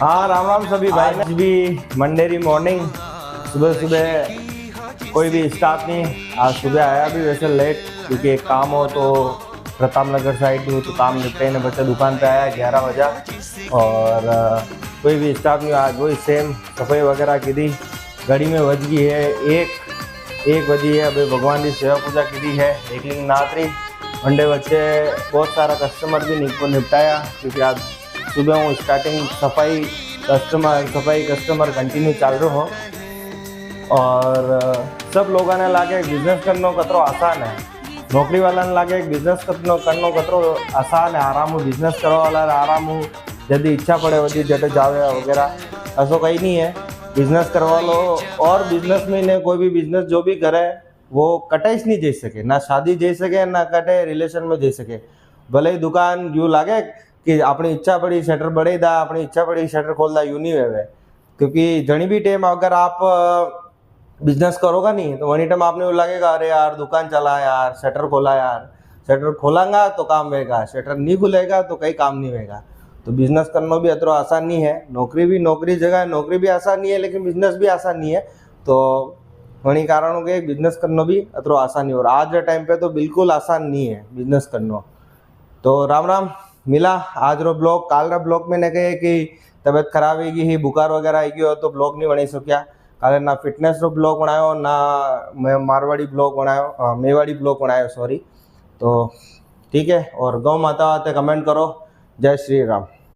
हाँ, राम राम सभी भाई। आज भी मंडेरी मॉर्निंग, सुबह सुबह कोई भी स्टाफ नहीं। आज सुबह आया भी वैसे लेट, क्योंकि एक काम हो तो प्रताप नगर साइड में, तो काम निपटे ने बच्चा दुकान पे आया 11 बजा। और कोई भी स्टाफ नहीं। आज वही सेम सफाई वगैरह की दी। घड़ी में बज गई है एक बजी है। अभी भगवान की सेवा पूजा की दी है। एक नात्री मंडे बच्चे बहुत सारा कस्टमर भी निपटाया, क्योंकि आज सुबह हूँ स्टार्टिंग सफाई कस्टमर कंटिन्यू चाल रहे हो। और सब लोगों ने लागे बिजनेस करना कतरो आसान है। नौकरी वाला ने लागे बिजनेस करना कतरो आसान है। आराम बिजनेस करो वाला आराम जल्दी इच्छा पड़े वधी जटे जावे वगैरह, ऐसा कहीं नहीं है। बिजनेस करवा लो। और बिजनेस में ने कोई भी बिजनेस जो भी करे वो कटाइश नहीं जई सके, ना शादी जई सके ना कटे रिलेशन में जई सके। भले ही दुकान यूँ लागे कि अपनी इच्छा पड़ी शटर बढ़े दा, अपनी इच्छा पड़ी शटर खोल दा, यूँ नहीं हुए। क्योंकि जनी भी टाइम अगर आप बिजनेस करोगा नहीं तो वही टाइम आपने लगेगा अरे यार दुकान चला यार, शटर खोला यार। शटर खोलांगा तो काम होगा, शटर नहीं खुलेगा तो कहीं काम नहीं होगा। तो बिजनेस करना भी अतरो आसान नहीं है। नौकरी जगह नौकरी भी आसान नहीं है, लेकिन बिजनेस भी आसान नहीं है। तो वही कारण के बिजनेस करना भी अतरो आसान नहीं है। और आज के टाइम पे तो बिल्कुल आसान नहीं है बिजनेस करना। तो राम राम। मिला आज रो ब्लॉग। काल रा ब्लॉग में ने कहे कि तबीयत खराब है ही, बुखार वगैरह आई गयो तो ब्लॉग नहीं बना सक्या। काले ना फिटनेस रो ब्लॉग बनायो ना मारवाड़ी ब्लॉग बनायो, मेवाड़ी ब्लॉग बनायो, सॉरी। तो ठीक है। और गौ माता ते कमेंट करो। जय श्री राम।